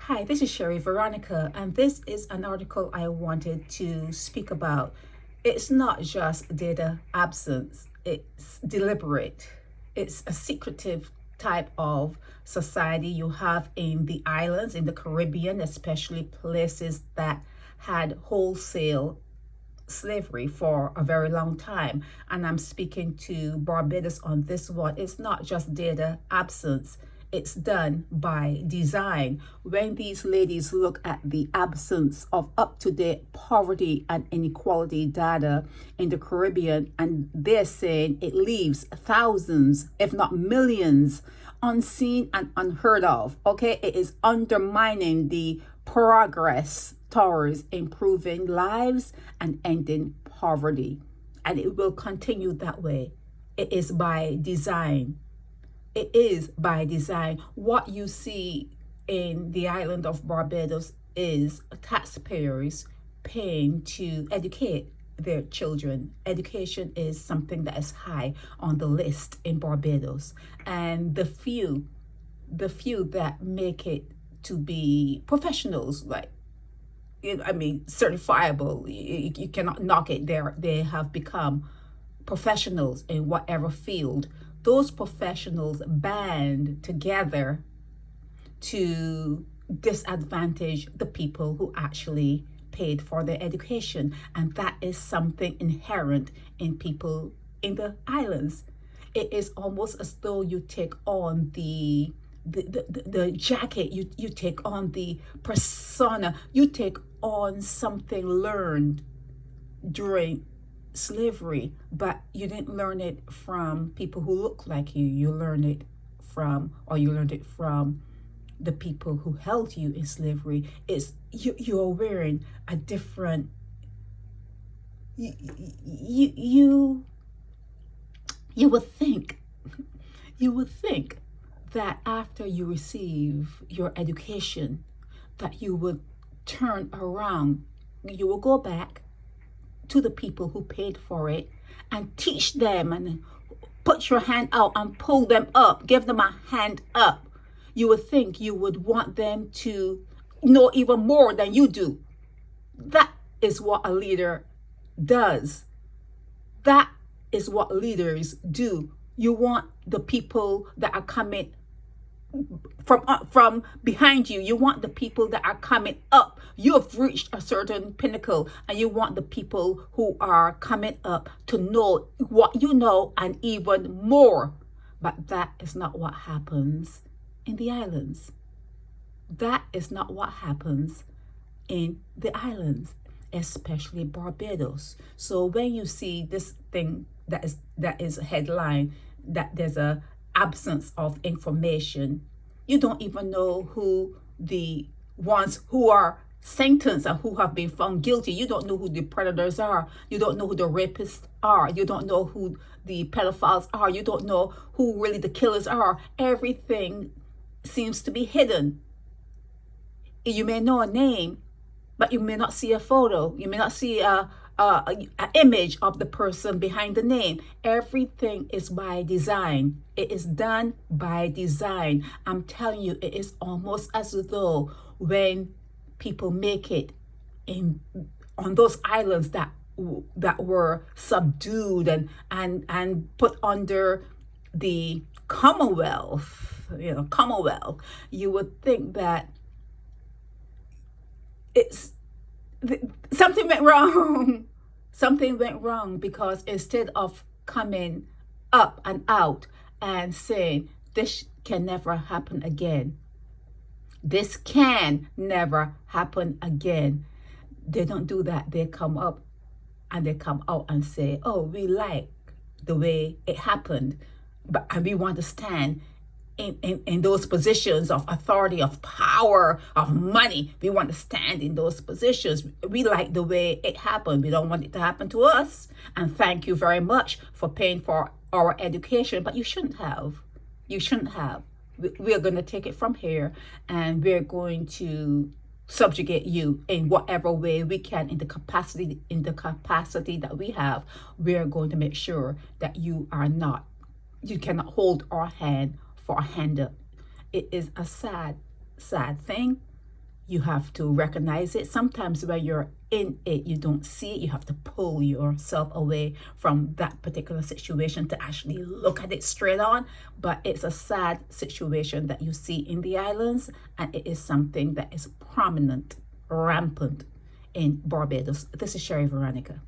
Hi, this is Sherry Veronica, and this is an article I wanted to speak about. It's not just data absence, it's deliberate. It's a secretive type of society you have in the islands, in the Caribbean, especially places that had wholesale slavery for a very long time. And I'm speaking to Barbados on this one. It's not just data absence, it's done by design. When these ladies look at the absence of up-to-date poverty and inequality data in the Caribbean, and they're saying it leaves thousands, if not millions, unseen and unheard of. Okay, it is undermining the progress towards improving lives and ending poverty, and it will continue that way. It is by design. It is by design. What you see in the island of Barbados is taxpayers paying to educate their children. Education is something that is high on the list in Barbados, and the few that make it to be professionals, like, certifiable, you cannot knock it. They have become professionals in whatever field. Those professionals band together to disadvantage the people who actually paid for their education. And that is something inherent in people in the islands. It is almost as though you take on the jacket, you take on the persona, you take on something learned during slavery, but you didn't learn it from people who look like you. You learned it from the people who held you in slavery. It's you're wearing a different you would think that after you receive your education that you would turn around, you will go back to the people who paid for it and teach them and put your hand out and pull them up, give them a hand up. You would think you would want them to know even more than you do. That is what a leader does. That is what leaders do. You want the people that are coming from behind you. You want the people that are coming up. You have reached a certain pinnacle, and you want the people who are coming up to know what you know and even more. But that is not what happens in the islands. That is not what happens in the islands, especially Barbados. So when you see this thing that is a headline, that there's a absence of information, you don't even know who the ones who are sentenced and who have been found guilty. You don't know who the predators are. You don't know who the rapists are. You don't know who the pedophiles are. You don't know who really the killers are. Everything seems to be hidden. You may know a name, but you may not see a photo. You may not see an image of the person behind the name. Everything is by design. It is done by design. I'm telling you, it is almost as though when people make it on those islands that were subdued and put under the Commonwealth, you would think that something went wrong. Something went wrong, because instead of coming up and out and saying, this can never happen again, this can never happen again, they don't do that. They come up and they come out and say, oh, we like the way it happened, and we want to stand in those positions of authority, of power, of money. We want to stand in those positions. We like the way it happened. We don't want it to happen to us. And thank you very much for paying for our education. But you shouldn't have. You shouldn't have. We are going to take it from here, and we're going to subjugate you in whatever way we can, in the capacity that we have. We are going to make sure that you cannot hold our hand for a hand up. It is a sad thing, You have to recognize it. Sometimes when you're in it, you don't see it. You have to pull yourself away from that particular situation to actually look at it straight on. But it's a sad situation that you see in the islands, and it is something that is prominent, rampant in Barbados. This is Sherry Veronica.